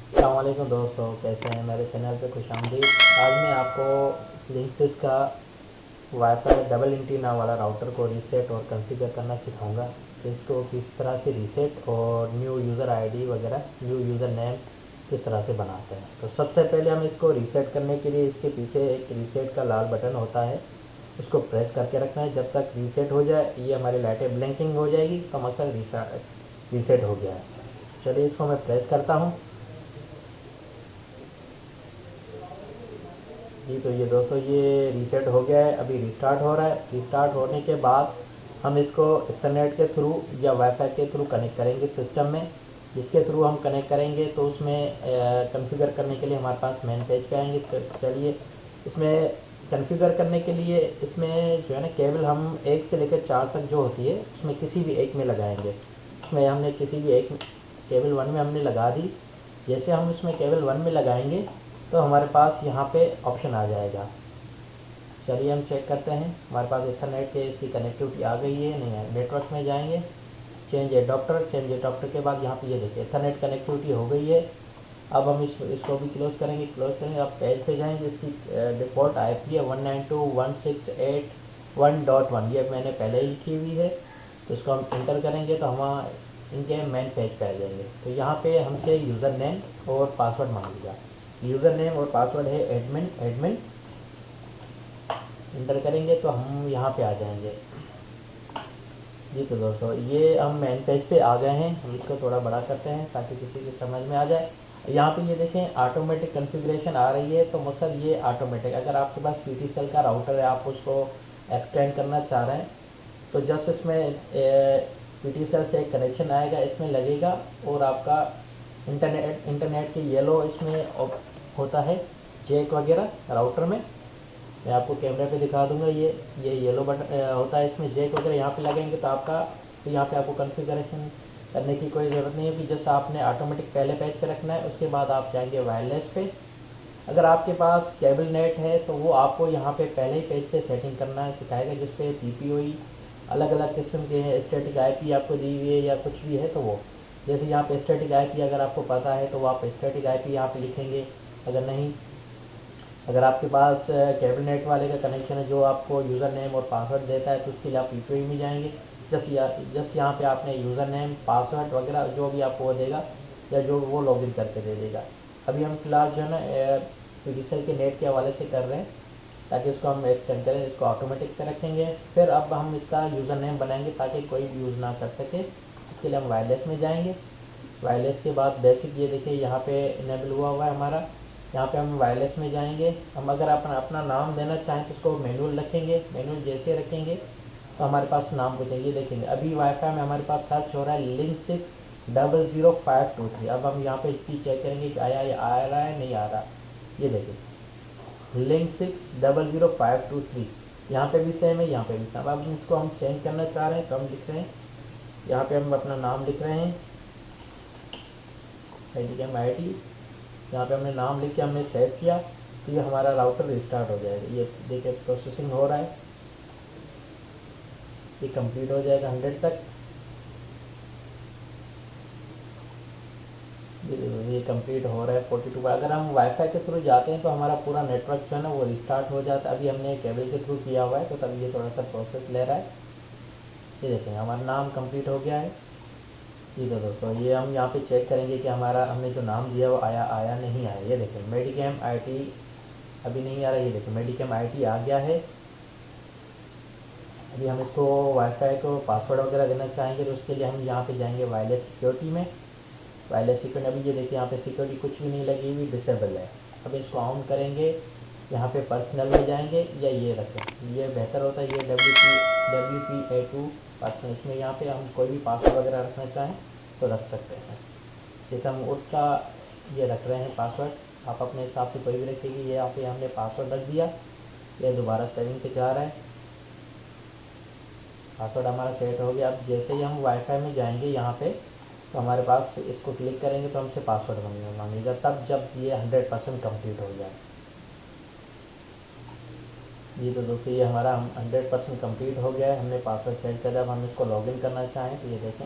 अस्सलाम वालेकुम दोस्तों, कैसे हैं? मेरे चैनल पे खुश आमदीद। आज मैं आपको लिंक्सिस का वाईफाई डबल एंटीना वाला राउटर को रीसेट और कॉन्फ़िगर करना सिखाऊंगा कि इसको किस तरह से रीसेट और न्यू यूज़र आईडी वगैरह न्यू यूज़र नेम किस तरह से बनाते हैं। तो सबसे पहले हम इसको रीसेट करने के लिए इसके पीछे एक रीसेट का लाल बटन होता है, उसको प्रेस करके रखना है। जब तक रीसेट हो जाए ये हमारी लाइटें ब्लिंकिंग हो जाएगी तो मकसद रीसेट हो गया है। चलिए इसको मैं प्रेस करता हूँ। जी तो ये दोस्तों ये रीसेट हो गया है, अभी रिस्टार्ट हो रहा है। रिस्टार्ट होने के बाद हम इसको इंटरनेट के थ्रू या वाईफाई के थ्रू कनेक्ट करेंगे सिस्टम में। जिसके थ्रू हम कनेक्ट करेंगे तो उसमें कॉन्फ़िगर करने के लिए हमारे पास मेन पेज पे आएंगे। तो चलिए इसमें कॉन्फ़िगर करने के लिए इसमें जो है ना केबल हम 1 से लेकर 4 तक जो होती है उसमें किसी भी एक में लगाएंगे। उसमें हमने किसी भी एक केबल 1 में हमने लगा दी। जैसे हम इसमें केबल 1 में लगाएंगे तो हमारे पास यहाँ पे ऑप्शन आ जाएगा। चलिए हम चेक करते हैं हमारे पास इथरनेट के इसकी कनेक्टिविटी आ गई है नहीं है। नेटवर्क में जाएंगे, चेंज एडाप्टर, चेंज एडाप्टर के बाद यहाँ पे ये देखिए इथरनेट कनेक्टिविटी हो गई है। अब हम इसको भी क्लोज़ करेंगे। आप पेज पे जाएंगे, इसकी डिफ़ॉल्ट IP है 192.168.1.1, ये मैंने पहले ही लिखी हुई है। तो इसको हम इंटर करेंगे तो हम इनके मेन पेज पे आ जाएंगे। तो यहाँ पे हमसे यूज़र नेम और पासवर्ड मांगेगा। यूज़र नेम और पासवर्ड है एडमिन एडमिन। इंटर करेंगे तो हम यहाँ पे आ जाएंगे। जी तो दोस्तों ये हम मेन पेज पे आ गए हैं। हम इसको थोड़ा बड़ा करते हैं ताकि किसी की समझ में आ जाए। यहाँ पे ये देखें ऑटोमेटिक कॉन्फ़िगरेशन आ रही है, तो मतलब ये ऑटोमेटिक, अगर आपके पास PTCL का राउटर है आप उसको एक्सटेंड करना चाह रहे हैं तो जस्ट इसमें PTCL से एक कनेक्शन आएगा, इसमें लगेगा और आपका इंटरनेट के येलो इसमें होता है जैक वगैरह राउटर में। मैं आपको कैमरे पे दिखा दूंगा। ये येलो बटन होता है, इसमें जैक वगैरह यहाँ पे लगेंगे तो आपका तो यहाँ पे आपको कॉन्फ़िगरेशन करने की कोई ज़रूरत नहीं है कि जैसे आपने ऑटोमेटिक पहले पेज पे रखना है। उसके बाद आप जाएंगे वायरलेस पे। अगर आपके पास केबल नेट है तो वो आपको यहाँ पे पहले ही पेज पे सेटिंग करना है सिखाएगा, जिस पे PPOE अलग अलग किस्म के हैं। स्टैटिक IP आपको दी हुई है या कुछ भी है तो वो जैसे यहाँ पे स्टैटिक IP अगर आपको पता है तो वो आप स्टैटिक IP यहाँ पे लिखेंगे। अगर नहीं, अगर आपके पास केबल नेट वाले का कनेक्शन है जो आपको यूज़र नेम और पासवर्ड देता है तो उसके लिए आप PPOE में जाएंगे। जस्ट यहाँ पे आपने यूज़र नेम पासवर्ड वगैरह जो भी आपको वो देगा या जो वो लॉगिन करके दे देगा। अभी हम फिलहाल जो है ना PTCL के नेट के हवाले से कर रहे हैं ताकि इसको हम एक्सटेंड करें। इसको ऑटोमेटिक पे रखेंगे। फिर अब हम इसका यूज़र नेम बनाएंगे ताकि कोई भी यूज़ ना कर सके। इसके लिए हम वायरलेस में जाएंगे। वायरलेस के बाद बेसिक ये देखिए यहाँ पे इनेबल हुआ है हमारा। यहाँ पे हम वायरलेस में जाएंगे। हम अगर अपना अपना नाम देना चाहें तो उसको मैनुअल रखेंगे। मैनुअल जैसे रखेंगे तो हमारे पास नाम पूछेंगे। देखेंगे अभी वाईफाई में हमारे पास सर्च हो रहा है Link6 00523। अब हम यहाँ पे इसकी चेक करेंगे कि आया ये आ रहा है नहीं आ रहा। ये देखिए Link6 00523 यहाँ पे भी सेम है, यहाँ पे भी सेम। अब इसको हम चेंज करना चाह रहे हैं तो हम लिख रहे हैं, यहाँ पे हम अपना नाम लिख रहे हैं ID। यहाँ पे हमने नाम लिख के हमने सेव किया तो ये हमारा राउटर रिस्टार्ट हो जाएगा। ये देखिए प्रोसेसिंग हो रहा है, ये कंप्लीट हो जाएगा 100 तक। ये कंप्लीट हो रहा है 42 पर। अगर हम वाईफाई के थ्रू जाते हैं तो हमारा पूरा नेटवर्क जो है ना वो रिस्टार्ट हो जाता है। अभी हमने केबल के थ्रू किया हुआ है तो तभी ये थोड़ा सा प्रोसेस ले रहा है। ये देखें हमारा नाम कंप्लीट हो गया है। जी तो दोस्तों ये हम यहाँ पे चेक करेंगे कि हमारा हमने जो नाम दिया वो आया नहीं आया। ये देखें मेडिकेम IT अभी नहीं आ रहा। ये देखिए मेडिकेम IT आ गया है। अभी हम इसको वाईफाई को पासवर्ड वगैरह देना चाहेंगे तो उसके लिए हम यहाँ पे जाएंगे वायरलेस सिक्योरिटी में। वायरलेस सिक्योरिटी अभी ये देखिए यहाँ पे सिक्योरिटी कुछ भी नहीं लगी हुई, डिसेबल है। अब इसको ऑन करेंगे, यहाँ पे पर्सनल में जाएंगे या ये रखें, ये बेहतर होता है। ये WPA2 पर्सनल, इसमें यहाँ पे हम कोई भी पासवर्ड वगैरह रखना चाहें तो रख सकते हैं। जैसे हम उठ का ये रख रहे हैं पासवर्ड, आप अपने हिसाब से कोई भी रखिएगी। ये यहाँ पे हमने पासवर्ड रख दिया, ये दोबारा सेविंग पे जा रहा है। पासवर्ड हमारा सेट हो गया। अब जैसे ही हम वाईफाई में जाएंगे यहाँ पे तो हमारे पास इसको क्लिक करेंगे तो हमसे पासवर्ड मांगेगा, तब जब ये 100% कंप्लीट हो जाए। ये तो दोस्तों ये हमारा 100% कंप्लीट हो गया है। हमने पासवर्ड सेट कर दिया। अब हम इसको लॉगिन करना चाहें तो ये देखें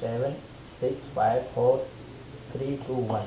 87654321.